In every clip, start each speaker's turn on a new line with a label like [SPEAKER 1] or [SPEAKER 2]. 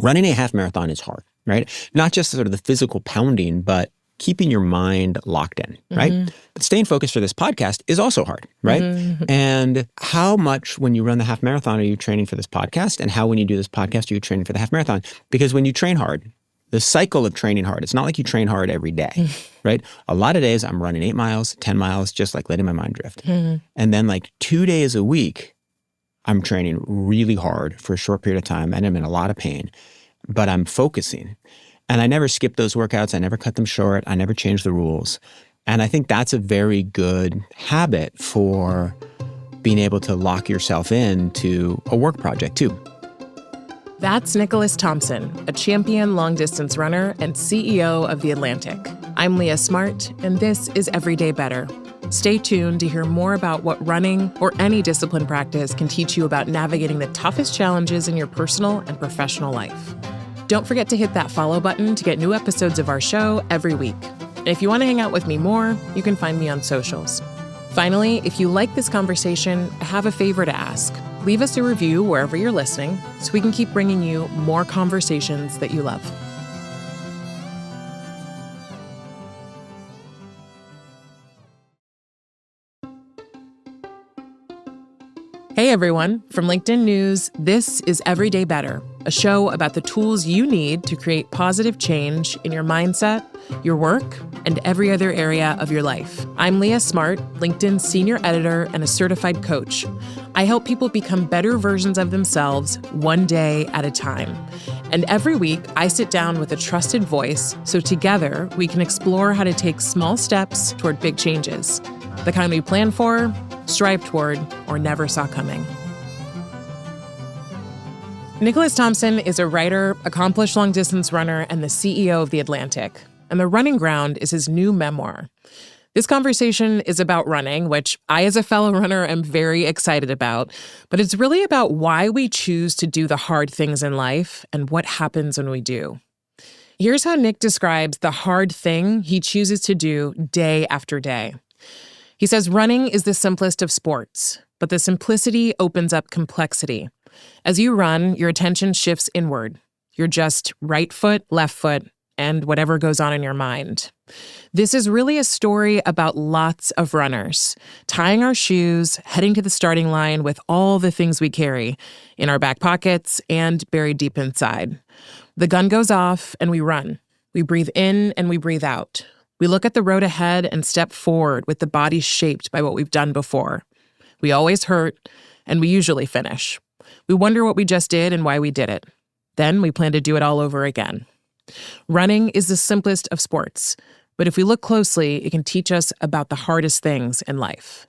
[SPEAKER 1] running a half marathon is hard, right? Not just sort of the physical pounding, but keeping your mind locked in, right? But staying focused for this podcast is also hard, right? And how much when you run the half marathon are you training for this podcast? And how when you do this podcast are you training for the half marathon? Because when you train hard, the cycle of training hard, it's not like you train hard every day, right? A lot of days I'm running 8 miles, 10 miles, just like letting my mind drift. And then like 2 days a week, I'm training really hard for a short period of time and I'm in a lot of pain, but I'm focusing. And I never skip those workouts. I never cut them short. I never change the rules. And I think that's a very good habit for being able to lock yourself into a work project too.
[SPEAKER 2] That's Nicholas Thompson, a champion long-distance runner and CEO of The Atlantic. I'm Leah Smart, and this is Everyday Better. Stay tuned to hear more about what running or any discipline practice can teach you about navigating the toughest challenges in your personal and professional life. Don't forget to hit that follow button to get new episodes of our show every week. And if you want to hang out with me more, you can find me on socials. Finally, if you like this conversation, I have a favor to ask. Leave us a review wherever you're listening so we can keep bringing you more conversations that you love. Hey everyone, from LinkedIn News, this is Everyday Better, a show about the tools you need to create positive change in your mindset, your work, and every other area of your life. I'm Leah Smart, LinkedIn's senior editor and a certified coach. I help people become better versions of themselves one day at a time. And every week, I sit down with a trusted voice so together we can explore how to take small steps toward big changes. The kind we plan for, strive toward, or never saw coming. Nicholas Thompson is a writer, accomplished long-distance runner, and the CEO of The Atlantic. And The Running Ground is his new memoir. This conversation is about running, which I, as a fellow runner, am very excited about. But it's really about why we choose to do the hard things in life and what happens when we do. Here's how Nick describes the hard thing he chooses to do day after day. He says running is the simplest of sports, but the simplicity opens up complexity. As you run, your attention shifts inward. You're just right foot, left foot, and whatever goes on in your mind. This is really a story about lots of runners, tying our shoes, heading to the starting line with all the things we carry in our back pockets and buried deep inside. The gun goes off and we run. We breathe in and we breathe out. We look at the road ahead and step forward with the body shaped by what we've done before. We always hurt, and we usually finish. We wonder what we just did and why we did it. Then we plan to do it all over again. Running is the simplest of sports, but if we look closely, it can teach us about the hardest things in life.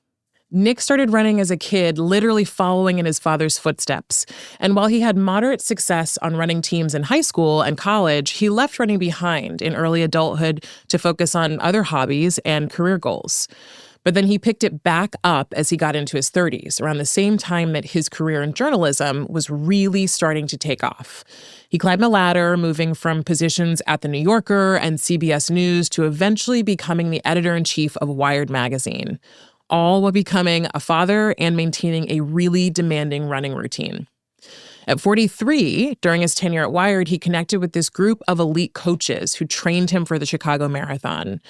[SPEAKER 2] Nick started running as a kid, literally following in his father's footsteps. And while he had moderate success on running teams in high school and college, he left running behind in early adulthood to focus on other hobbies and career goals. But then he picked it back up as he got into his 30s, around the same time that his career in journalism was really starting to take off. He climbed the ladder, moving from positions at The New Yorker and CBS News to eventually becoming the editor-in-chief of Wired magazine, all while becoming a father and maintaining a really demanding running routine. At 43, during his tenure at Wired, he connected with this group of elite coaches who trained him for the Chicago Marathon.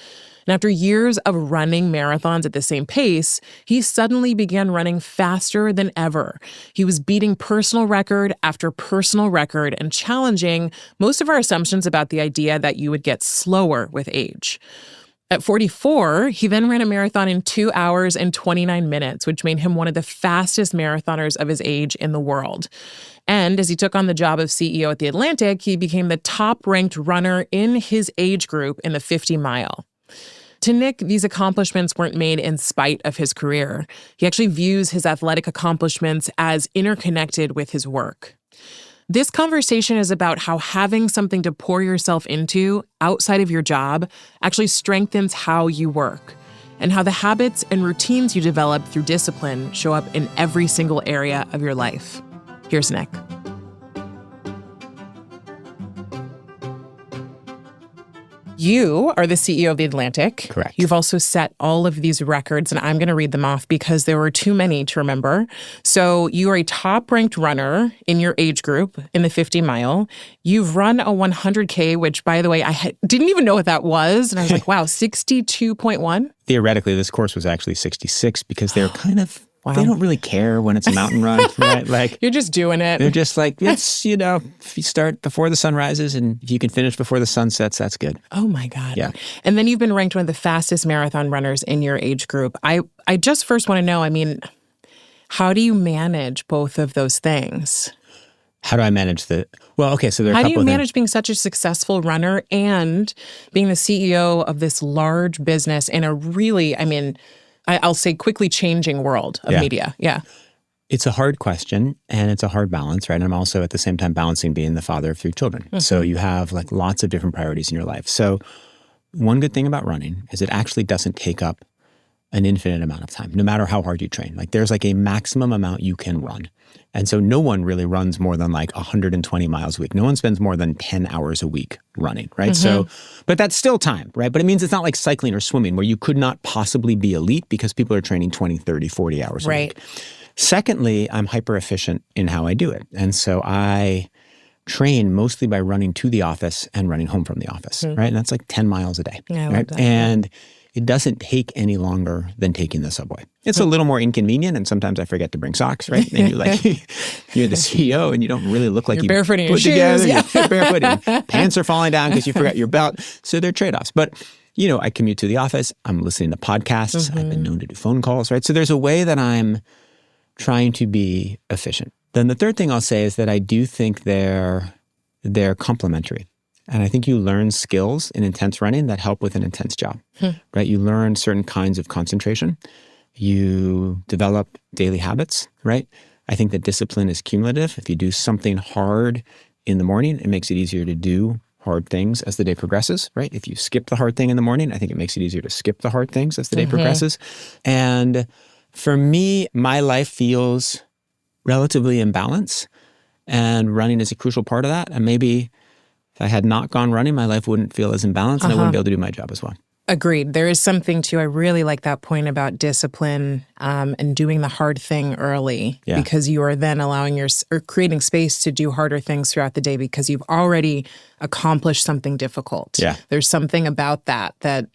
[SPEAKER 2] And after years of running marathons at the same pace, he suddenly began running faster than ever. He was beating personal record after personal record and challenging most of our assumptions about the idea that you would get slower with age. At 44, he then ran a marathon in 2 hours and 29 minutes, which made him one of the fastest marathoners of his age in the world. And as he took on the job of CEO at The Atlantic, he became the top-ranked runner in his age group in the 50-mile. To Nick, these accomplishments weren't made in spite of his career. He actually views his athletic accomplishments as interconnected with his work. This conversation is about how having something to pour yourself into outside of your job actually strengthens how you work, and how the habits and routines you develop through discipline show up in every single area of your life. Here's Nick. You are the CEO of The Atlantic.
[SPEAKER 1] Correct.
[SPEAKER 2] You've also set all of these records, and I'm going to read them off because there were too many to remember. So you are a top-ranked runner in your age group in the 50-mile. You've run a 100K, which, by the way, I didn't even know what that was. And I was like, wow, 62.1?
[SPEAKER 1] Theoretically, this course was actually 66 because they're kind of,
[SPEAKER 2] Wow.
[SPEAKER 1] they don't really care when it's a mountain run, right? Like,
[SPEAKER 2] You're just doing it.
[SPEAKER 1] they're just like, it's, if you start before the sun rises and if you can finish before the sun sets, that's good.
[SPEAKER 2] Oh my God.
[SPEAKER 1] Yeah.
[SPEAKER 2] And then you've been ranked one of the fastest marathon runners in your age group. I just first want to know, how do you manage both of those things?
[SPEAKER 1] How do I manage so there are a couple of things.
[SPEAKER 2] How do you manage being such a successful runner and being the CEO of this large business in a really, I'll say quickly changing world of media? Yeah.
[SPEAKER 1] It's a hard question and it's a hard balance, right? And I'm also at the same time balancing being the father of 3 children. Mm-hmm. So you have like lots of different priorities in your life. So one good thing about running is it actually doesn't take up an infinite amount of time, no matter how hard you train. Like there's like a maximum amount you can run. And so no one really runs more than like 120 miles a week. No one spends more than 10 hours a week running, right? Mm-hmm. So, but that's still time, right? But it means it's not like cycling or swimming where you could not possibly be elite because people are training 20, 30, 40 hours a week. Secondly, I'm hyper efficient in how I do it. And so I train mostly by running to the office and running home from the office, right? And that's like 10 miles a day, right? And it doesn't take any longer than taking the subway. It's a little more inconvenient, and sometimes I forget to bring socks, right? And you're the CEO, and you don't really look like
[SPEAKER 2] you're barefoot in your
[SPEAKER 1] put together.
[SPEAKER 2] shoes.
[SPEAKER 1] You're barefoot, your pants are falling down because you forgot your belt. So there are trade-offs. But I commute to the office. I'm listening to podcasts. I've been known to do phone calls, right? So there's a way that I'm trying to be efficient. Then the third thing I'll say is that I do think they're complementary. And I think you learn skills in intense running that help with an intense job, right? You learn certain kinds of concentration. You develop daily habits, right? I think that discipline is cumulative. If you do something hard in the morning, it makes it easier to do hard things as the day progresses, right? If you skip the hard thing in the morning, I think it makes it easier to skip the hard things as the day progresses. And for me, my life feels relatively in balance, and running is a crucial part of that. And maybe if I had not gone running, my life wouldn't feel as imbalanced and I wouldn't be able to do my job as well.
[SPEAKER 2] Agreed. There is something I really like that point about discipline and doing the hard thing early because you are then allowing or creating space to do harder things throughout the day because you've already accomplished something difficult.
[SPEAKER 1] Yeah.
[SPEAKER 2] There's something about that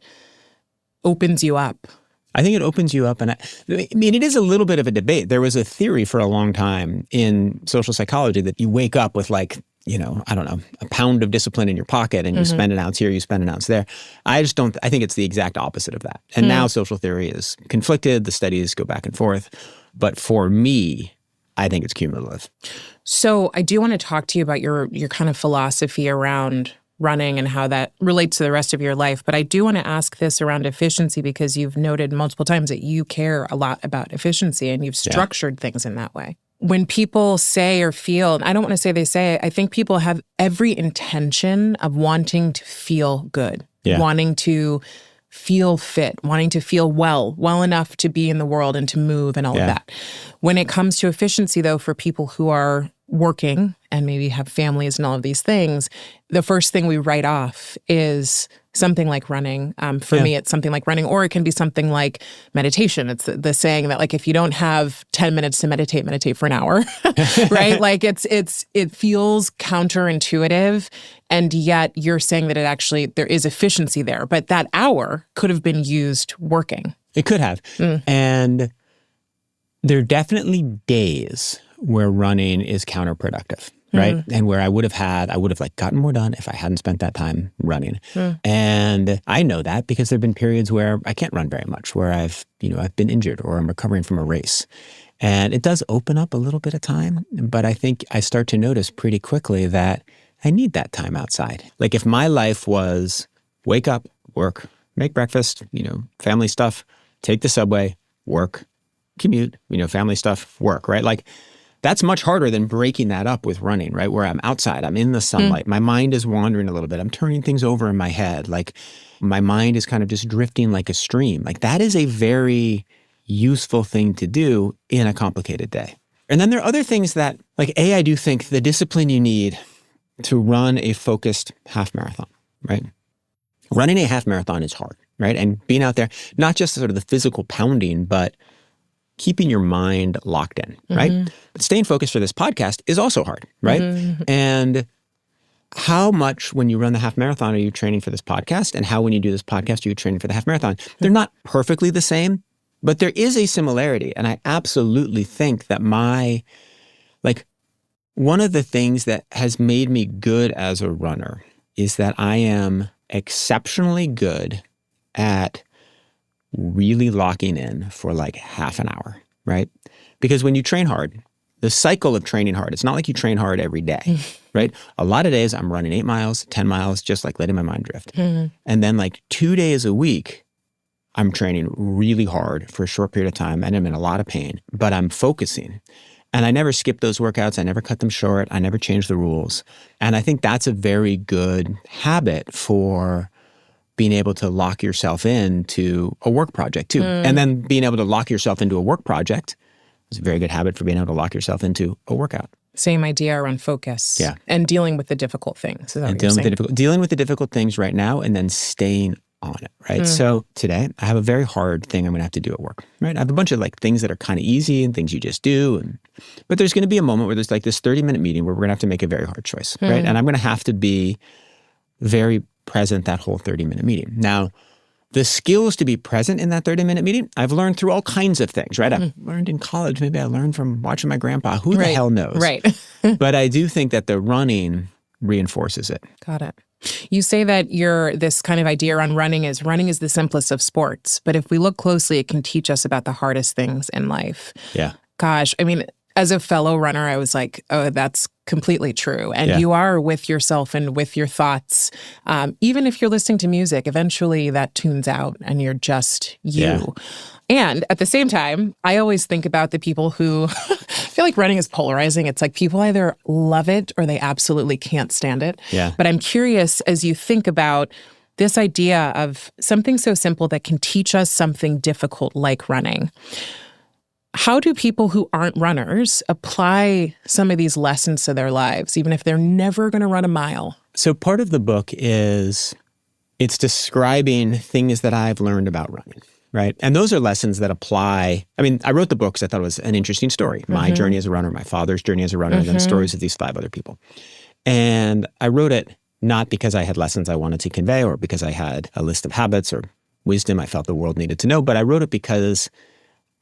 [SPEAKER 2] opens you up.
[SPEAKER 1] I think it opens you up. And it is a little bit of a debate. There was a theory for a long time in social psychology that you wake up with a pound of discipline in your pocket and you spend an ounce here, you spend an ounce there. I think it's the exact opposite of that. And now social theory is conflicted. The studies go back and forth. But for me, I think it's cumulative.
[SPEAKER 2] So I do want to talk to you about your kind of philosophy around running and how that relates to the rest of your life. But I do want to ask this around efficiency because you've noted multiple times that you care a lot about efficiency and you've structured things in that way. When people say or feel, and I don't want to say they say, I think people have every intention of wanting to feel good, wanting to feel fit, wanting to feel well enough to be in the world and to move and all of that. When it comes to efficiency, though, for people who are working and maybe have families and all of these things, the first thing we write off is something like running. For me, it's something like running, or it can be something like meditation. It's the saying that like if you don't have 10 minutes to meditate for an hour, right? Like it feels counterintuitive, and yet you're saying that there is efficiency there, but that hour could have been used working.
[SPEAKER 1] It could have. And there are definitely days where running is counterproductive, right? And where I would have like gotten more done if I hadn't spent that time running. And I know that because there've been periods where I can't run very much, where I've been injured or I'm recovering from a race. And it does open up a little bit of time, but I think I start to notice pretty quickly that I need that time outside. Like if my life was wake up, work, make breakfast, family stuff, take the subway, work, commute, family stuff, work, right? Like that's much harder than breaking that up with running, right? Where I'm outside, I'm in the sunlight. My mind is wandering a little bit. I'm turning things over in my head. Like my mind is kind of just drifting like a stream. Like that is a very useful thing to do in a complicated day. And then there are other things that, like I do think the discipline you need to run a focused half marathon, right? running a half marathon is hard, right? And being out there, not just sort of the physical pounding, but keeping your mind locked in, right? But staying focused for this podcast is also hard, right? And how much when you run the half marathon are you training for this podcast? And how when you do this podcast are you training for the half marathon? They're not perfectly the same, but there is a similarity. And I absolutely think that one of the things that has made me good as a runner is that I am exceptionally good at really locking in for like half an hour, right? Because when you train hard, the cycle of training hard, it's not like you train hard every day, right? A lot of days I'm running 8 miles, 10 miles, just like letting my mind drift. And then like 2 days a week, I'm training really hard for a short period of time and I'm in a lot of pain, but I'm focusing. And I never skip those workouts. I never cut them short. I never change the rules. And I think that's a very good habit for being able to lock yourself into a work project too. And then being able to lock yourself into a work project is a very good habit for being able to lock yourself into a workout.
[SPEAKER 2] Same idea around focus.
[SPEAKER 1] Yeah.
[SPEAKER 2] And dealing with the difficult things.
[SPEAKER 1] And dealing with the difficult things right now and then staying on it, right? So today I have a very hard thing I'm going to have to do at work, right? I have a bunch of like things that are kind of easy and things you just do. But there's going to be a moment where there's like this 30-minute meeting where we're going to have to make a very hard choice, right? And I'm going to have to be very present that whole 30-minute meeting. Now, the skills to be present in that 30-minute meeting, I've learned through all kinds of things, right? I've learned in college. Maybe I learned from watching my grandpa. Who the hell knows?
[SPEAKER 2] Right.
[SPEAKER 1] But I do think that the running reinforces it.
[SPEAKER 2] Got it. You say that this kind of idea around running is the simplest of sports. But if we look closely, it can teach us about the hardest things in life.
[SPEAKER 1] Yeah.
[SPEAKER 2] Gosh, I mean, as a fellow runner, I was like, oh, that's completely true. And you are with yourself and with your thoughts. Even if you're listening to music, eventually that tunes out and you're just you.
[SPEAKER 1] Yeah.
[SPEAKER 2] And at the same time, I always think about the people who I feel like running is polarizing. It's like people either love it or they absolutely can't stand it.
[SPEAKER 1] Yeah.
[SPEAKER 2] But I'm curious, as you think about this idea of something so simple that can teach us something difficult like running, how do people who aren't runners apply some of these lessons to their lives, even if they're never going to run a mile?
[SPEAKER 1] So part of the book is it's describing things that I've learned about running, right? And those are lessons that apply. I mean, I wrote the book because I thought it was an interesting story. My journey as a runner, my father's journey as a runner, and then stories of these 5 other people. And I wrote it not because I had lessons I wanted to convey or because I had a list of habits or wisdom I felt the world needed to know, but I wrote it because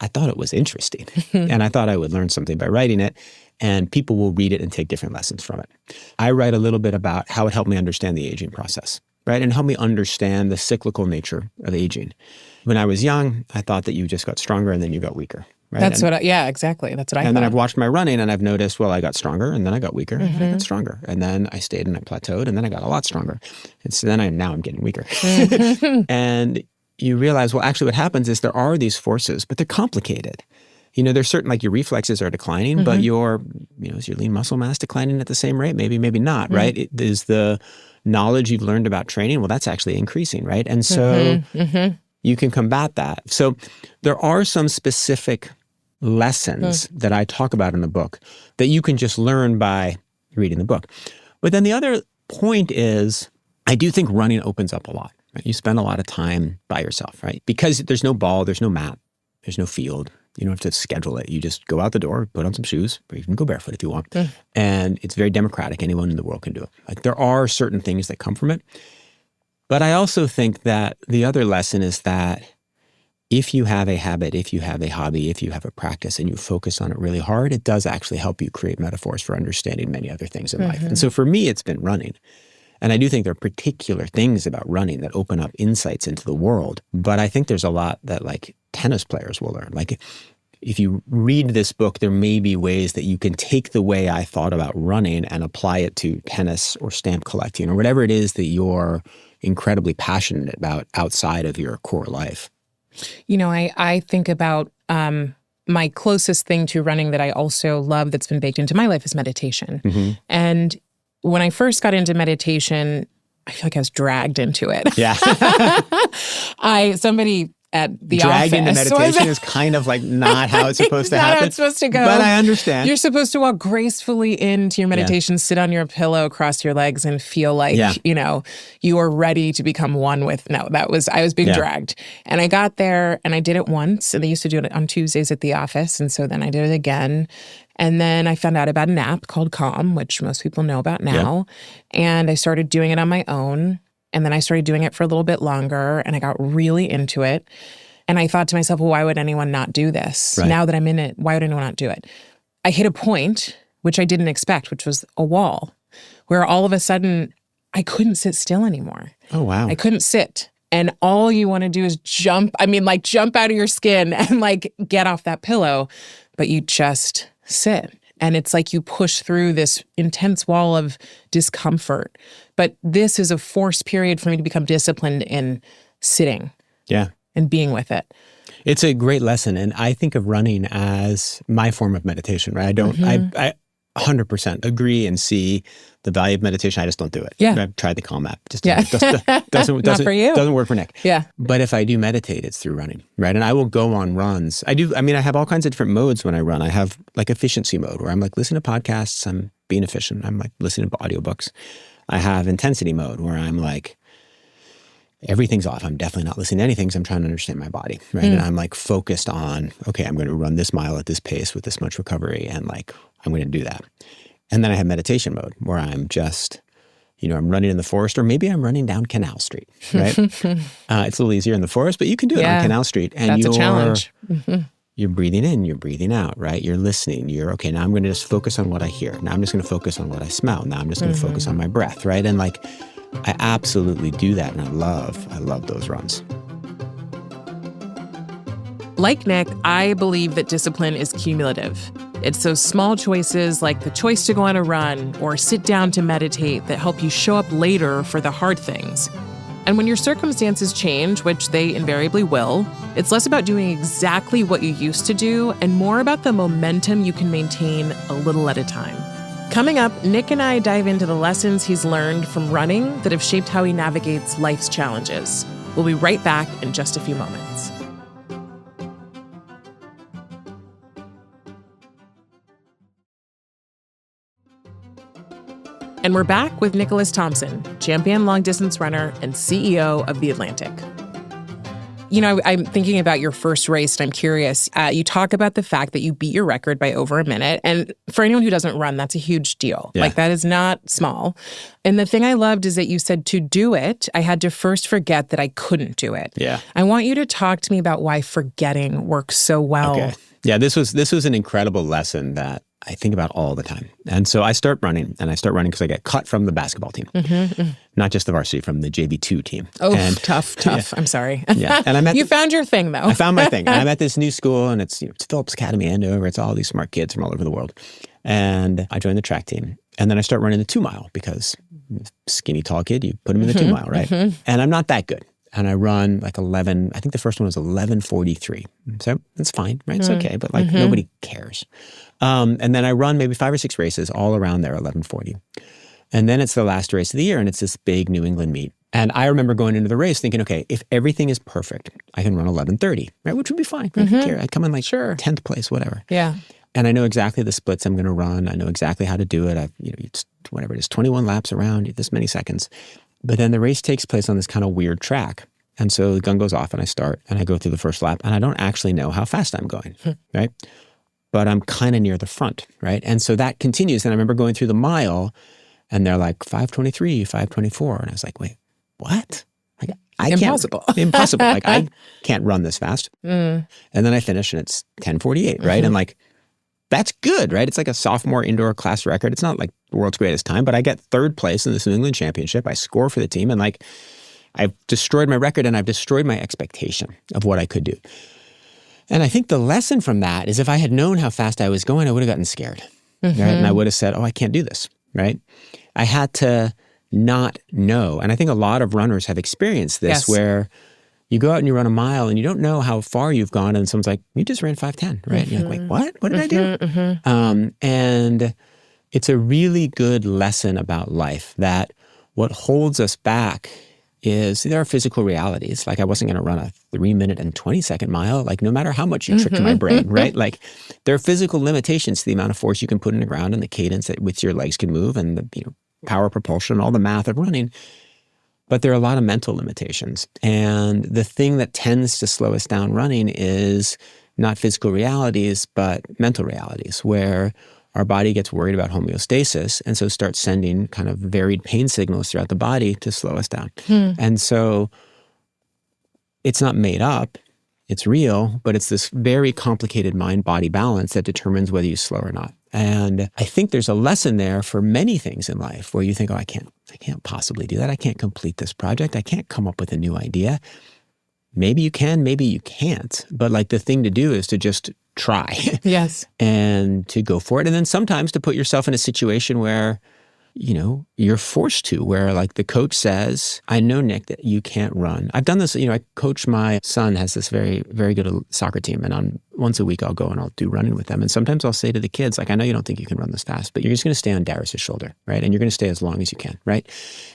[SPEAKER 1] I thought it was interesting and I thought I would learn something by writing it, and people will read it and take different lessons from it. I write a little bit about how it helped me understand the aging process, right? And helped me understand the cyclical nature of aging. When I was young, I thought that you just got stronger and then you got weaker, right?
[SPEAKER 2] Exactly. That's what I thought.
[SPEAKER 1] And then I've watched my running and I've noticed, well, I got stronger and then I got weaker and then I got stronger. And then I stayed and I plateaued and then I got a lot stronger. And so now I'm getting weaker. And you realize, well, actually what happens is there are these forces, but they're complicated. You know, there's certain, like your reflexes are declining, but is your lean muscle mass declining at the same rate? Maybe not, right? It is the knowledge you've learned about training, well, that's actually increasing, right? And so you can combat that. So there are some specific lessons that I talk about in the book that you can just learn by reading the book. But then the other point is, I do think running opens up a lot. Right? You spend a lot of time by yourself, right? Because there's no ball, there's no mat, there's no field. You don't have to schedule it. You just go out the door, put on some shoes, or you can go barefoot if you want. And it's very democratic. Anyone in the world can do it. Like there are certain things that come from it. But I also think that the other lesson is that if you have a habit, if you have a hobby, if you have a practice and you focus on it really hard, it does actually help you create metaphors for understanding many other things in life. And so for me, it's been running. And I do think there are particular things about running that open up insights into the world. But I think there's a lot that like tennis players will learn. Like if you read this book, there may be ways that you can take the way I thought about running and apply it to tennis or stamp collecting or whatever it is that you're incredibly passionate about outside of your core life.
[SPEAKER 2] You know, I think about my closest thing to running that I also love that's been baked into my life is meditation. And when I first got into meditation, I feel like I was dragged into it.
[SPEAKER 1] Yeah.
[SPEAKER 2] Somebody at the
[SPEAKER 1] drag
[SPEAKER 2] office.
[SPEAKER 1] into meditation is kind of like not how it's supposed to happen.
[SPEAKER 2] Not how it's supposed to go.
[SPEAKER 1] But I understand.
[SPEAKER 2] You're supposed to walk gracefully into your meditation, sit on your pillow, cross your legs, and feel like, you are ready to become one with. No, I was being dragged. And I got there and I did it once. And they used to do it on Tuesdays at the office. And so then I did it again. And then I found out about an app called Calm, which most people know about now. And I started doing it on my own. And then I started doing it for a little bit longer and I got really into it. And I thought to myself, well, why would anyone not do this?
[SPEAKER 1] Right.
[SPEAKER 2] Now that I'm in it, why would anyone not do it? I hit a point, which I didn't expect, which was a wall, where all of a sudden I couldn't sit still anymore.
[SPEAKER 1] Oh, wow.
[SPEAKER 2] I couldn't sit. And all you want to do is jump out of your skin and like get off that pillow, but you just sit. And it's like you push through this intense wall of discomfort. But this is a forced period for me to become disciplined in sitting.
[SPEAKER 1] Yeah.
[SPEAKER 2] And being with it.
[SPEAKER 1] It's a great lesson. And I think of running as my form of meditation, right? I 100% agree and see the value of meditation. I just don't do it.
[SPEAKER 2] Yeah.
[SPEAKER 1] I've tried the Calm app. Doesn't
[SPEAKER 2] Not for you.
[SPEAKER 1] Doesn't work for Nick.
[SPEAKER 2] Yeah.
[SPEAKER 1] But if I do meditate, it's through running, right? And I will go on runs. I have all kinds of different modes when I run. I have like efficiency mode where I'm like listening to podcasts. I'm being efficient. I'm like listening to audiobooks. I have intensity mode where I'm like, everything's off. I'm definitely not listening to anything because I'm trying to understand my body, right? And I'm like focused on, okay, I'm going to run this mile at this pace with this much recovery and like, I'm going to do that. And then I have meditation mode where I'm just, I'm running in the forest or maybe I'm running down Canal Street, right? It's a little easier in the forest, but you can do it on Canal Street. And
[SPEAKER 2] that's a challenge.
[SPEAKER 1] You're breathing in, you're breathing out, right? You're listening. Okay, now I'm going to just focus on what I hear. Now I'm just going to focus on what I smell. Now I'm just going to focus on my breath, right? And like, I absolutely do that, and I love those runs.
[SPEAKER 2] Like Nick, I believe that discipline is cumulative. It's those small choices like the choice to go on a run or sit down to meditate that help you show up later for the hard things. And when your circumstances change, which they invariably will, it's less about doing exactly what you used to do and more about the momentum you can maintain a little at a time. Coming up, Nick and I dive into the lessons he's learned from running that have shaped how he navigates life's challenges. We'll be right back in just a few moments. And we're back with Nicholas Thompson, champion long-distance runner and CEO of The Atlantic. I'm thinking about your first race, and I'm curious. You talk about the fact that you beat your record by over a minute. And for anyone who doesn't run, that's a huge deal.
[SPEAKER 1] Yeah.
[SPEAKER 2] Like, that is not small. And the thing I loved is that you said to do it, I had to first forget that I couldn't do it.
[SPEAKER 1] Yeah.
[SPEAKER 2] I want you to talk to me about why forgetting works so well.
[SPEAKER 1] Okay. Yeah, this was an incredible lesson that I think about all the time. And so I start running because I get cut from the basketball team. Not just the varsity, from the JV2 team.
[SPEAKER 2] Oh,
[SPEAKER 1] and,
[SPEAKER 2] tough.
[SPEAKER 1] Yeah.
[SPEAKER 2] I'm sorry.
[SPEAKER 1] Yeah. And
[SPEAKER 2] You found your thing, though.
[SPEAKER 1] I found my thing. And I'm at this new school, and it's Phillips Academy, Andover. It's all these smart kids from all over the world. And I joined the track team. And then I start running the 2 mile because skinny, tall kid, you put him in the 2 mile, right? And I'm not that good. And I run like 11, I think the first one was 11:43. So that's fine, right? It's okay, but like nobody cares. And then I run maybe 5 or 6 races all around there, 11:40. And then it's the last race of the year, and it's this big New England meet. And I remember going into the race thinking, okay, if everything is perfect, I can run 11:30, right? Which would be fine. I don't care. I'd come in like 10th place, whatever.
[SPEAKER 2] Yeah.
[SPEAKER 1] And I know exactly the splits I'm going to run. I know exactly how to do it. It's whatever it is, 21 laps around, this many seconds. But then the race takes place on this kind of weird track. And so the gun goes off and I start and I go through the first lap and I don't actually know how fast I'm going, right? But I'm kind of near the front, right? And so that continues. And I remember going through the mile and they're like 5:23, 5:24. And I was like, wait, what? Like,
[SPEAKER 2] Impossible.
[SPEAKER 1] Impossible. Like, I can't run this fast. And then I finish and it's 10:48, right? And like, that's good, right? It's like a sophomore indoor class record. It's not like the world's greatest time, but I get 3rd place in this New England championship. I score for the team and like, I've destroyed my record and I've destroyed my expectation of what I could do. And I think the lesson from that is if I had known how fast I was going, I would have gotten scared, right? And I would have said, oh, I can't do this, right? I had to not know. And I think a lot of runners have experienced this where you go out and you run a mile and you don't know how far you've gone. And someone's like, you just ran 5:10, right? And you're like, wait, what? What did I do? And it's a really good lesson about life that what holds us back is there are physical realities. Like I wasn't going to run a 3-minute and 20-second mile, like no matter how much you tricked my brain, right? Like there are physical limitations to the amount of force you can put in the ground and the cadence at which your legs can move and the power propulsion, all the math of running. But there are a lot of mental limitations. And the thing that tends to slow us down running is not physical realities, but mental realities, where our body gets worried about homeostasis and so starts sending kind of varied pain signals throughout the body to slow us down. And so it's not made up, it's real, but it's this very complicated mind-body balance that determines whether you slow or not. And I think there's a lesson there for many things in life where you think, oh, I can't possibly do that. I can't complete this project. I can't come up with a new idea. Maybe you can, maybe you can't. But like the thing to do is to just try.
[SPEAKER 2] Yes.
[SPEAKER 1] And to go for it. And then sometimes to put yourself in a situation where, you're forced to, where like the coach says, I know, Nick, that you can't run. I've done this, I coach my son has this very, very good soccer team. And once a week I'll go and I'll do running with them. And sometimes I'll say to the kids, like, I know you don't think you can run this fast, but you're just going to stay on Darius's shoulder, right? And you're going to stay as long as you can, right?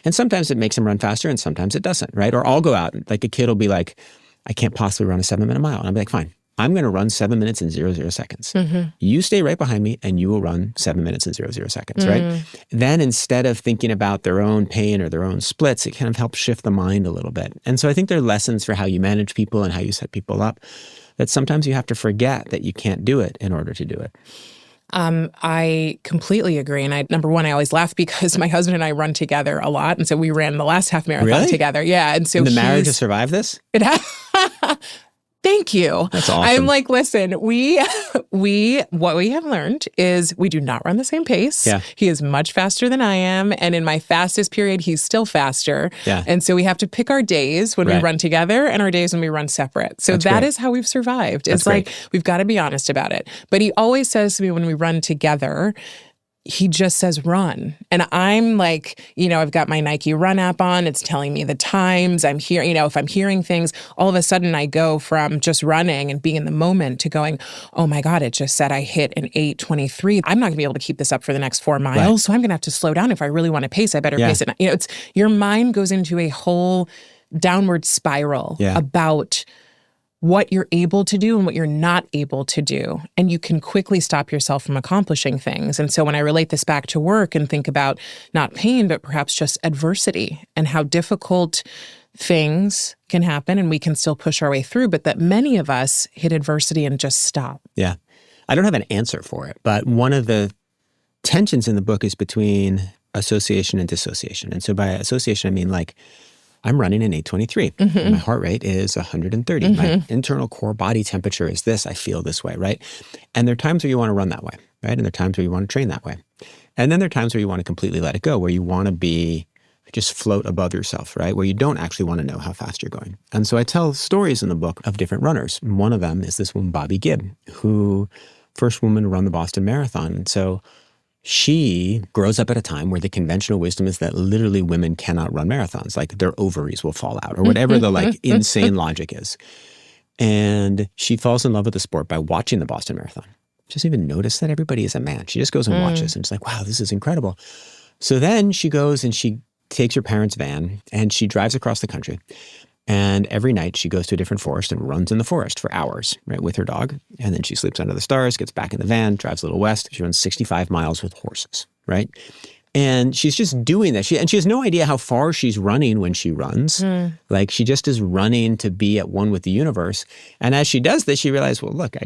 [SPEAKER 1] And sometimes it makes him run faster and sometimes it doesn't, right? Or I'll go out, like a kid will be like, I can't possibly run a 7-minute mile. And I'll be like, fine. I'm going to run 7 minutes and 00 seconds. You stay right behind me and you will run 7 minutes and 00 seconds, right? Then instead of thinking about their own pain or their own splits, it kind of helps shift the mind a little bit. And so I think there are lessons for how you manage people and how you set people up that sometimes you have to forget that you can't do it in order to do it.
[SPEAKER 2] I completely agree. And number one, I always laugh because my husband and I run together a lot. And so we ran the last half marathon together. Yeah. And so
[SPEAKER 1] the marriage has survived this?
[SPEAKER 2] It has. Thank you.
[SPEAKER 1] That's awesome.
[SPEAKER 2] I'm like, listen, what we have learned is we do not run the same pace.
[SPEAKER 1] Yeah.
[SPEAKER 2] He is much faster than I am. And in my fastest period, he's still faster.
[SPEAKER 1] Yeah.
[SPEAKER 2] And so we have to pick our days when we run together and our days when we run separate. So that is how we've survived. It's like, we've got to be honest about it. But he always says to me when we run together, he just says run. And I'm like, I've got my Nike Run app on. It's telling me the times. I'm here, if I'm hearing things, all of a sudden I go from just running and being in the moment to going, oh my God, it just said I hit an 8:23. I'm not gonna be able to keep this up for the next 4 miles. Right. So I'm gonna have to slow down. If I really want to pace, I better pace it. It's your mind goes into a whole downward spiral about what you're able to do and what you're not able to do. And you can quickly stop yourself from accomplishing things. And so when I relate this back to work and think about not pain, but perhaps just adversity and how difficult things can happen and we can still push our way through, but that many of us hit adversity and just stop.
[SPEAKER 1] Yeah. I don't have an answer for it, but one of the tensions in the book is between association and dissociation. And so by association, I mean like, I'm running an 8:23. And my heart rate is 130. My internal core body temperature is this. I feel this way, right? And there are times where you want to run that way, right? And there are times where you want to train that way. And then there are times where you want to completely let it go, where you want to just float above yourself, right? Where you don't actually want to know how fast you're going. And so I tell stories in the book of different runners. And one of them is this woman, Bobby Gibb, who first woman to run the Boston Marathon. And so she grows up at a time where the conventional wisdom is that literally women cannot run marathons, like their ovaries will fall out or whatever the like insane logic is. And she falls in love with the sport by watching the Boston Marathon. She doesn't even notice that everybody is a man. She just goes and watches and she's like, wow, this is incredible. So then she goes and she takes her parents' van and she drives across the country. And every night she goes to a different forest and runs in the forest for hours, right, with her dog. And then she sleeps under the stars, gets back in the van, drives a little west. She runs 65 miles with horses, right? And she's just doing that. She has no idea how far she's running when she runs. Like she just is running to be at one with the universe. And as she does this, she realized, well, look,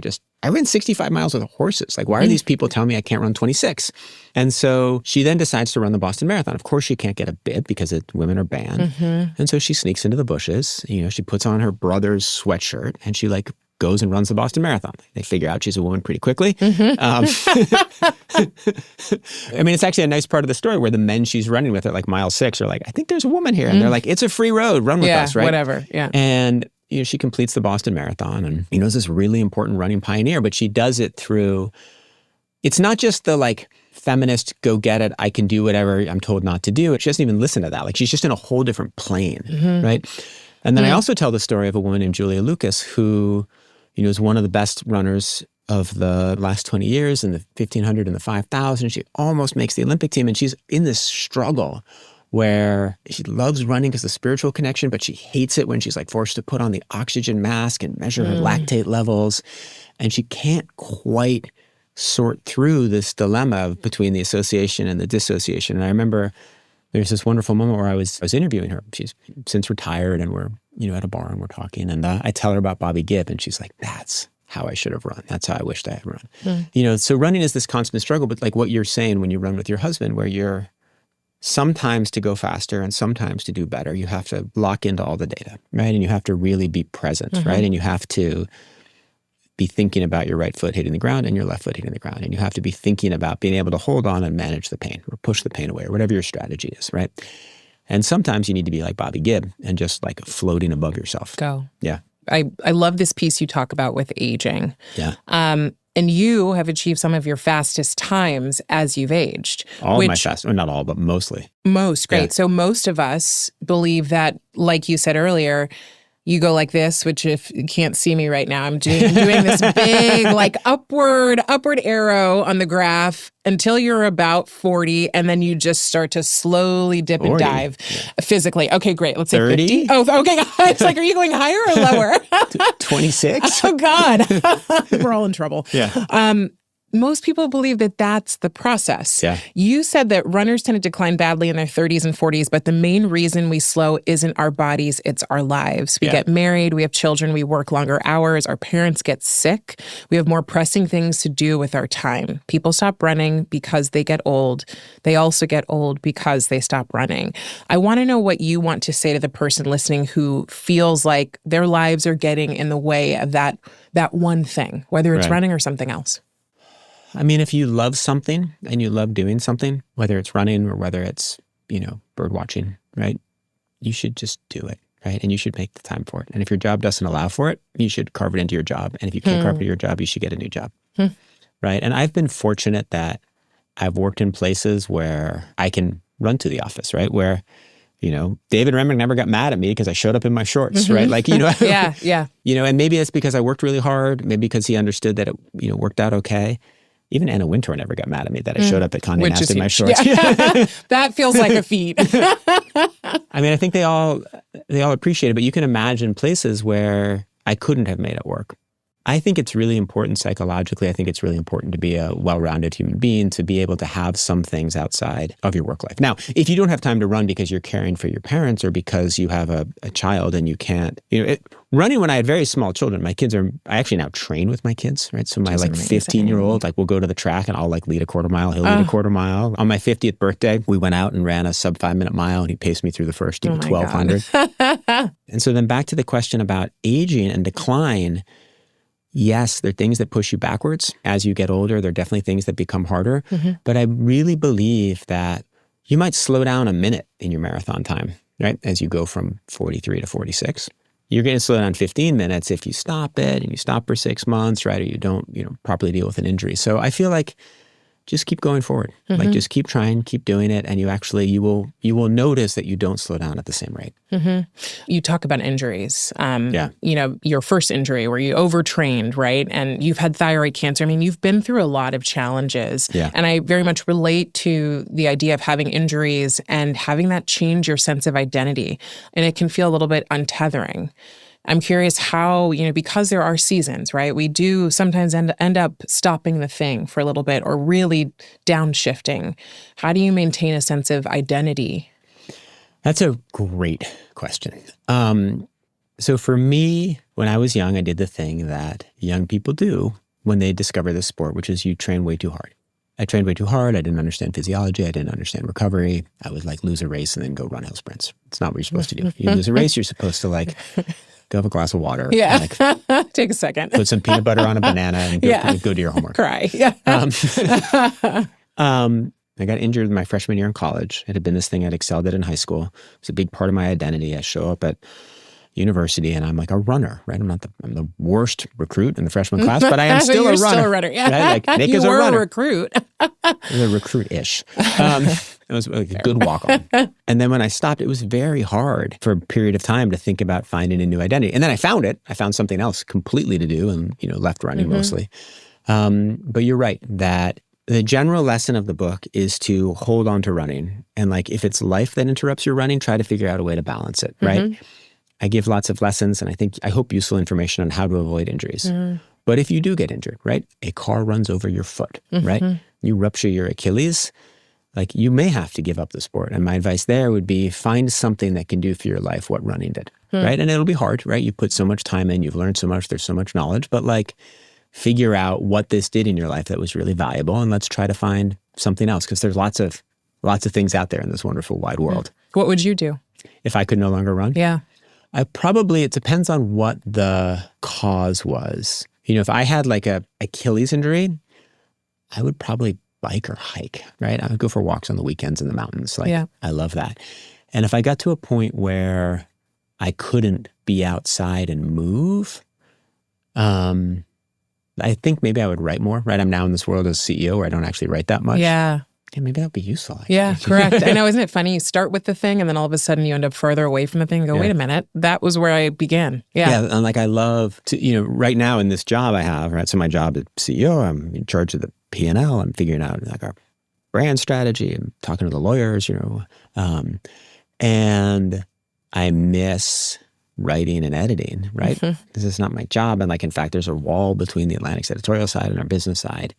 [SPEAKER 1] I ran 65 miles with horses. Like, why are these people telling me I can't run 26? And so she then decides to run the Boston Marathon. Of course, she can't get a bib because women are banned. And so she sneaks into the bushes. She puts on her brother's sweatshirt and she like goes and runs the Boston Marathon. They figure out she's a woman pretty quickly. I mean, it's actually a nice part of the story where the men she's running with at like mile 6 are like, I think there's a woman here. And they're like, it's a free road. Run with us, right?
[SPEAKER 2] Whatever. Yeah.
[SPEAKER 1] And she completes the Boston Marathon and, is this really important running pioneer, but she does it through, it's not just the like feminist, go get it, I can do whatever I'm told not to do. She doesn't even listen to that. Like she's just in a whole different plane, right? And then I also tell the story of a woman named Julia Lucas who, is one of the best runners of the last 20 years in the 1500 and the 5,000. She almost makes the Olympic team and she's in this struggle where she loves running because of the spiritual connection, but she hates it when she's like forced to put on the oxygen mask and measure her lactate levels. And she can't quite sort through this dilemma between the association and the dissociation. And I remember there's this wonderful moment where I was interviewing her. She's since retired, and we're at a bar and we're talking. And I tell her about Bobby Gibb, and she's like, "That's how I should have run. That's how I wished I had run." So running is this constant struggle, but like what you're saying when you run with your husband, where you're sometimes to go faster and sometimes to do better, you have to lock into all the data, right? And you have to really be present, right? And you have to be thinking about your right foot hitting the ground and your left foot hitting the ground. And you have to be thinking about being able to hold on and manage the pain or push the pain away or whatever your strategy is, right? And sometimes you need to be like Bobby Gibb and just like floating above yourself.
[SPEAKER 2] Go.
[SPEAKER 1] Yeah.
[SPEAKER 2] I love this piece you talk about with aging.
[SPEAKER 1] Yeah.
[SPEAKER 2] And you have achieved some of your fastest times as you've aged.
[SPEAKER 1] All of my fast, or not all, but mostly.
[SPEAKER 2] Most, great.
[SPEAKER 1] Yeah.
[SPEAKER 2] So most of us believe that, like you said earlier, you go like this, which if you can't see me right now, I'm doing this big like upward arrow on the graph until you're about 40, and then you just start to slowly dip
[SPEAKER 1] 40.
[SPEAKER 2] and dive physically. Okay, great. Let's say
[SPEAKER 1] 30?
[SPEAKER 2] 50. Oh, okay. It's like, are you going higher or lower?
[SPEAKER 1] 26?
[SPEAKER 2] Oh, God. We're all in trouble.
[SPEAKER 1] Yeah.
[SPEAKER 2] Most people believe that that's the process.
[SPEAKER 1] Yeah.
[SPEAKER 2] You said that runners tend to decline badly in their 30s and 40s, but the main reason we slow isn't our bodies, it's our lives. We get married, we have children, we work longer hours, our parents get sick. We have more pressing things to do with our time. People stop running because they get old. They also get old because they stop running. I want to know what you want to say to the person listening who feels like their lives are getting in the way of that one thing, whether it's running or something else.
[SPEAKER 1] I mean, if you love something and you love doing something, whether it's running or whether it's, bird watching, right? You should just do it, right? And you should make the time for it. And if your job doesn't allow for it, you should carve it into your job. And if you can't carve it into your job, you should get a new job, right? And I've been fortunate that I've worked in places where I can run to the office, right? Where, David Remnick never got mad at me because I showed up in my shorts, right? Like,
[SPEAKER 2] Yeah.
[SPEAKER 1] And maybe it's because I worked really hard. Maybe because he understood that it, worked out okay. Even Anna Wintour never got mad at me that I showed up at Condé Nast in my shorts.
[SPEAKER 2] Yeah. That feels like a feat.
[SPEAKER 1] I mean, I think they all appreciate it, but you can imagine places where I couldn't have made it work. I think it's really important psychologically. I think it's really important to be a well-rounded human being, to be able to have some things outside of your work life. Now, if you don't have time to run because you're caring for your parents or because you have a child and you can't, running when I had very small children, I actually now train with my kids, right? So my 15-year-old, we'll go to the track and I'll lead a quarter mile. He'll lead a quarter mile. On my 50th birthday, we went out and ran a sub 5-minute mile and he paced me through the first 1,200. And so then back to the question about aging and decline. Yes, there are things that push you backwards as you get older. There are definitely things that become harder. But I really believe that you might slow down a minute in your marathon time, right? As you go from 43 to 46. You're going to slow down 15 minutes if you stop it and you stop for 6 months, right? Or you don't, properly deal with an injury. So I feel like just keep going forward. Just keep trying, keep doing it. And you will notice that you don't slow down at the same rate.
[SPEAKER 2] You talk about injuries. Your first injury where you overtrained, right? And you've had thyroid cancer. I mean, you've been through a lot of challenges.
[SPEAKER 1] Yeah.
[SPEAKER 2] And I very much relate to the idea of having injuries and having that change your sense of identity. And it can feel a little bit untethering. I'm curious how, because there are seasons, right? We do sometimes end up stopping the thing for a little bit or really downshifting. How do you maintain a sense of identity?
[SPEAKER 1] That's a great question. So for me, when I was young, I did the thing that young people do when they discover this sport, which is you train way too hard. I trained way too hard. I didn't understand physiology. I didn't understand recovery. I would lose a race and then go run hill sprints. It's not what you're supposed to do. You lose a race, you're supposed to go have a glass of water.
[SPEAKER 2] Yeah. Take a second.
[SPEAKER 1] Put some peanut butter on a banana and go do your homework.
[SPEAKER 2] Cry. Yeah.
[SPEAKER 1] I got injured in my freshman year in college. It had been this thing I'd excelled at in high school. It was a big part of my identity. I show up at university and I'm like a runner, right? I'm the worst recruit in the freshman class, but I am still a runner.
[SPEAKER 2] Still a runner. Yeah.
[SPEAKER 1] Right? Nick
[SPEAKER 2] you
[SPEAKER 1] is a
[SPEAKER 2] were
[SPEAKER 1] runner.
[SPEAKER 2] a recruit.
[SPEAKER 1] A recruit-ish. It was a good walk-on. And then when I stopped, it was very hard for a period of time to think about finding a new identity. And then I found it. I found something else completely to do and, left running mostly. But you're right that The general lesson of the book is to hold on to running. And like, if it's life that interrupts your running, try to figure out a way to balance it, right? I give lots of lessons and I hope useful information on how to avoid injuries. But if you do get injured, right? A car runs over your foot, right? You rupture your Achilles, like you may have to give up the sport. And my advice there would be find something that can do for your life what running did, right? And it'll be hard, right? You put so much time in, you've learned so much, there's so much knowledge, but like figure out what this did in your life that was really valuable and let's try to find something else because there's lots of things out there in this wonderful wide world.
[SPEAKER 2] What would you do?
[SPEAKER 1] If I could no longer run?
[SPEAKER 2] Yeah.
[SPEAKER 1] It depends on what the cause was. You know, if I had like a Achilles injury, I would probably bike or hike, right? I would go for walks on the weekends in the mountains. Like, I love that. And if I got to a point where I couldn't be outside and move, I think maybe I would write more, right? I'm now in this world as CEO where I don't actually write that much.
[SPEAKER 2] Yeah.
[SPEAKER 1] Yeah, maybe that'd be useful. Actually.
[SPEAKER 2] Yeah, correct. I know, isn't it funny? You start with the thing and then all of a sudden you end up further away from the thing and go, wait a minute, that was where I began.
[SPEAKER 1] Yeah, and like I love to, you know, right now in this job I have, right? So my job as CEO, I'm in charge of the P&L. I'm figuring out like our brand strategy. I'm talking to the lawyers, you know, and I miss writing and editing, right? This is not my job. And like, in fact, there's a wall between the Atlantic's editorial side and our business side.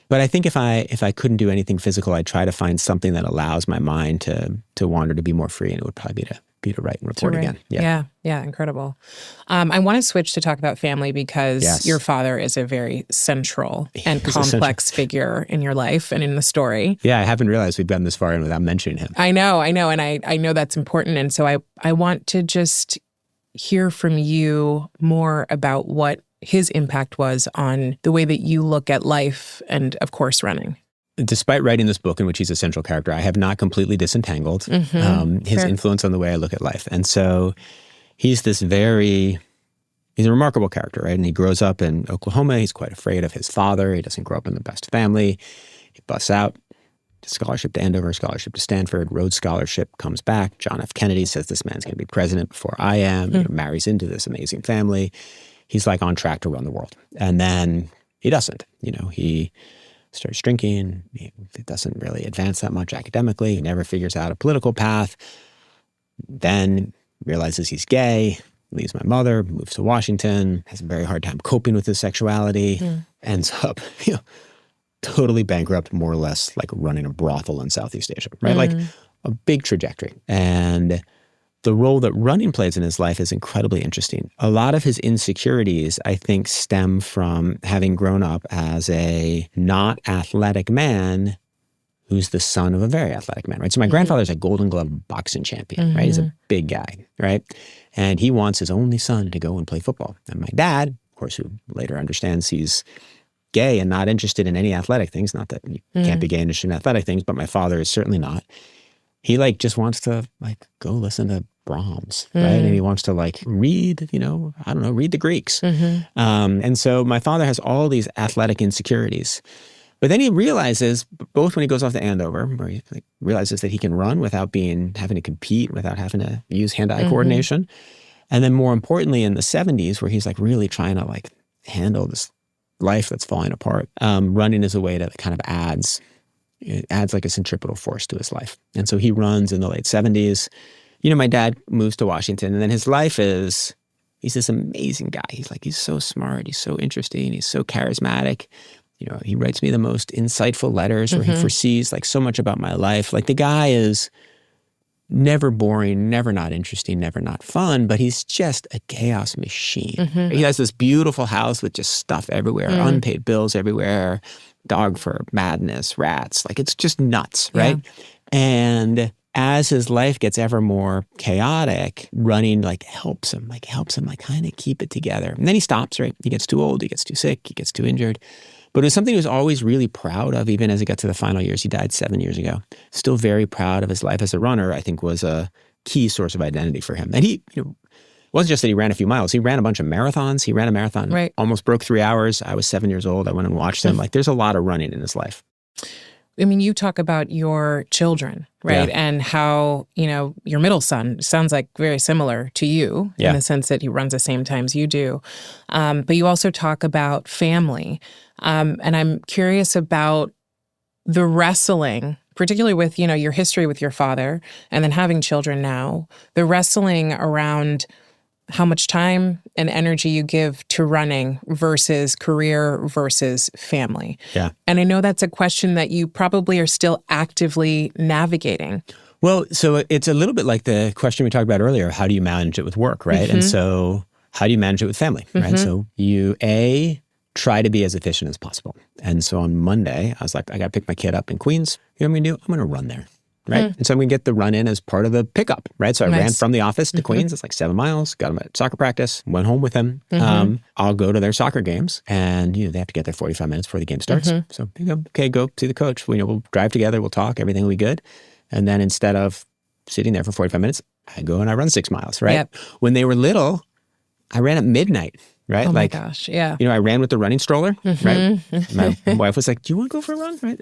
[SPEAKER 1] But I think if I couldn't do anything physical, I'd try to find something that allows my mind to wander, to be more free, and it would probably be to write and report again.
[SPEAKER 2] Yeah, incredible. I want to switch to talk about family because your father is a very central and complex figure in your life and in the story.
[SPEAKER 1] Yeah, I haven't realized we've gotten this far in without mentioning him.
[SPEAKER 2] I know, and I know that's important. And so I want to just hear from you more about what his impact was on the way that you look at life and, of course, running.
[SPEAKER 1] Despite writing this book in which he's a central character, I have not completely disentangled his influence on the way I look at life. And so he's a remarkable character, right? And he grows up in Oklahoma. He's quite afraid of his father. He doesn't grow up in the best family. He busts out. Scholarship to Andover, scholarship to Stanford, Rhodes Scholarship, comes back. John F. Kennedy says this man's going to be president before I am. You know, marries into this amazing family. He's like on track to run the world. And then he doesn't. You know, he starts drinking. He doesn't really advance that much academically. He never figures out a political path. Then realizes he's gay, leaves my mother, moves to Washington, has a very hard time coping with his sexuality, ends up, you know, totally bankrupt, more or less like running a brothel in Southeast Asia, right? Like a big trajectory. And the role that running plays in his life is incredibly interesting. A lot of his insecurities, I think, stem from having grown up as a not athletic man who's the son of a very athletic man, right? So my grandfather's a Golden Glove boxing champion, right? He's a big guy, right? And he wants his only son to go and play football. And my dad, of course, who later understands he's gay and not interested in any athletic things, not that you can't be gay and interested in athletic things, but my father is certainly not. He like just wants to like go listen to Brahms, right? And he wants to like read, you know, I don't know, read the Greeks. And so my father has all these athletic insecurities. But then he realizes, both when he goes off to Andover, where he like, realizes that he can run without having to compete, without having to use hand-eye coordination. And then more importantly, in the 70s, where he's like really trying to like handle this life that's falling apart, running is a way that kind of adds like a centripetal force to his life. And so he runs in the late 70s. You know, my dad moves to Washington, and then his life he's this amazing guy. He's so smart. He's so interesting. He's so charismatic. You know, he writes me the most insightful letters where he foresees like so much about my life. Like the guy is never boring, never not interesting, never not fun, but he's just a chaos machine. He has this beautiful house with just stuff everywhere, unpaid bills everywhere, dog fur, madness, rats. Like it's just nuts, right? And as his life gets ever more chaotic, running helps him kind of keep it together. And then he stops, right? He gets too old, he gets too sick, he gets too injured. But it was something he was always really proud of, even as he got to the final years. He died 7 years ago. Still very proud of his life as a runner, I think was a key source of identity for him. And he, you know, it wasn't just that he ran a few miles. He ran a bunch of marathons. He ran a marathon, almost broke 3 hours. I was 7 years old. I went and watched him. Like there's a lot of running in his life.
[SPEAKER 2] I mean, you talk about your children, right? Yeah. And how, you know, your middle son sounds like very similar to you in the sense that he runs the same times you do. But you also talk about family. And I'm curious about the wrestling, particularly with, your history with your father and then having children now, the wrestling around how much time and energy you give to running versus career versus family.
[SPEAKER 1] Yeah.
[SPEAKER 2] And I know that's a question that you probably are still actively navigating.
[SPEAKER 1] Well, so it's a little bit like the question we talked about earlier. How do you manage it with work, right? And so how do you manage it with family, right? So you, try to be as efficient as possible. And so on Monday, I was like, I got to pick my kid up in Queens. You know what I'm going to do? I'm going to run there, right? And so I'm going to get the run in as part of the pickup, right? So I ran from the office to Queens. It's like 7 miles. Got him at soccer practice. Went home with him. I'll go to their soccer games, and they have to get there 45 minutes before the game starts. So you go, okay, go see the coach. We'll drive together. We'll talk. Everything will be good. And then instead of sitting there for 45 minutes, I go and I run 6 miles, right?
[SPEAKER 2] Yep.
[SPEAKER 1] When they were little, I ran at midnight. Right?
[SPEAKER 2] Oh my gosh, yeah.
[SPEAKER 1] I ran with the running stroller, right? My wife was like, do you want to go for a run? Right?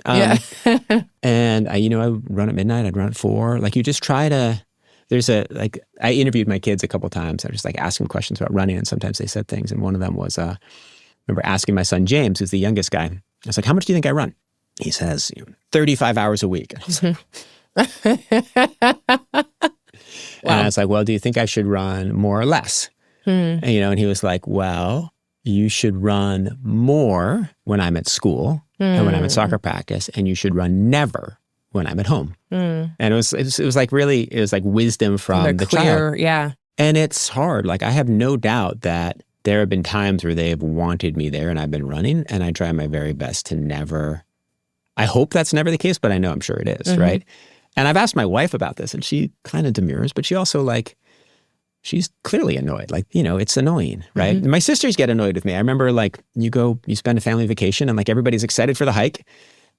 [SPEAKER 1] And I run at midnight, I'd run at 4. Like you just try to, I interviewed my kids a couple times. I just asked them questions about running, and sometimes they said things. And one of them was, I remember asking my son, James, who's the youngest guy. I was like, how much do you think I run? He says, 35 hours a week. And I was like, and I was like, well, do you think I should run more or less? And he was like, well, you should run more when I'm at school and when I'm at soccer practice, and you should run never when I'm at home. And it was like wisdom from the child.
[SPEAKER 2] Yeah.
[SPEAKER 1] And it's hard. Like I have no doubt that there have been times where they have wanted me there and I've been running, and I try my very best to never, I hope that's never the case, but I know I'm sure it is, right? And I've asked my wife about this, and she kind of demurs, but she also she's clearly annoyed. It's annoying, right? And my sisters get annoyed with me. I remember you spend a family vacation and everybody's excited for the hike.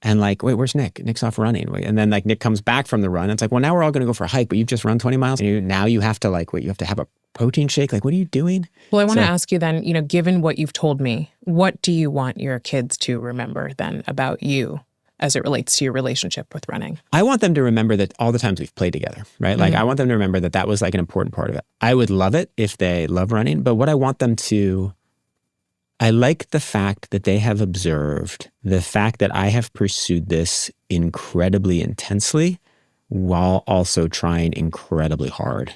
[SPEAKER 1] And wait, where's Nick? Nick's off running. And then Nick comes back from the run. And it's like, well, now we're all going to go for a hike, but you've just run 20 miles. And now you have to you have to have a protein shake. What are you doing?
[SPEAKER 2] Well, I want to ask you then, given what you've told me, what do you want your kids to remember then about you as it relates to your relationship with running?
[SPEAKER 1] I want them to remember that all the times we've played together, right? I want them to remember that was an important part of it. I would love it if they love running, but what I want them to, I like the fact that they have observed the fact that I have pursued this incredibly intensely while also trying incredibly hard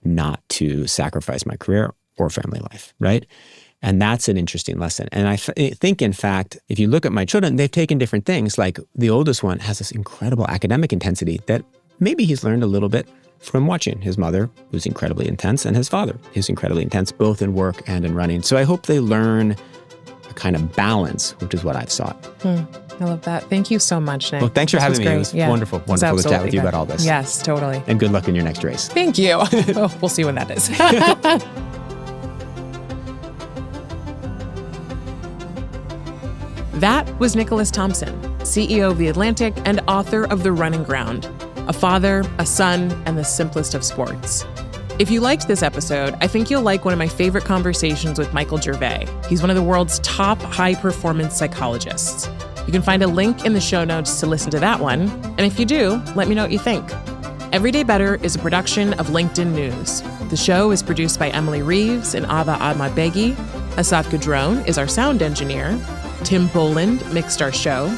[SPEAKER 1] not to sacrifice my career or family life, right? And that's an interesting lesson. And I think, in fact, if you look at my children, they've taken different things. Like the oldest one has this incredible academic intensity that maybe he's learned a little bit from watching his mother, who's incredibly intense, and his father, who's incredibly intense, both in work and in running. So I hope they learn a kind of balance, which is what I've sought.
[SPEAKER 2] I love that. Thank you so much, Nick.
[SPEAKER 1] Well, thanks for having me. It was wonderful to chat with you about all this.
[SPEAKER 2] Yes, totally.
[SPEAKER 1] And good luck in your next race.
[SPEAKER 2] Thank you. We'll see when that is. That was Nicholas Thompson, CEO of The Atlantic and author of The Running Ground, a father, a son, and the simplest of sports. If you liked this episode, I think you'll like one of my favorite conversations with Michael Gervais. He's one of the world's top high-performance psychologists. You can find a link in the show notes to listen to that one. And if you do, let me know what you think. Everyday Better is a production of LinkedIn News. The show is produced by Emily Reeves and Ava Ahmadbegi. Asaf Gadron is our sound engineer. Tim Boland mixed our show.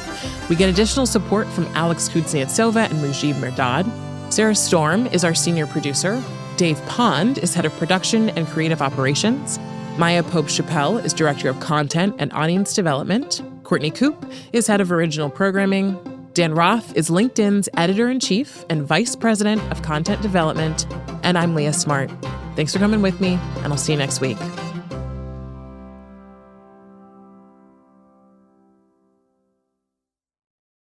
[SPEAKER 2] We get additional support from Alex Kuznetsova and Mujib Merdad. Sarah Storm is our senior producer. Dave Pond is head of production and creative operations. Maya Pope-Chappelle is director of content and audience development. Courtney Koop is head of original programming. Dan Roth is LinkedIn's editor-in-chief and vice president of content development. And I'm Leah Smart. Thanks for coming with me, and I'll see you next week.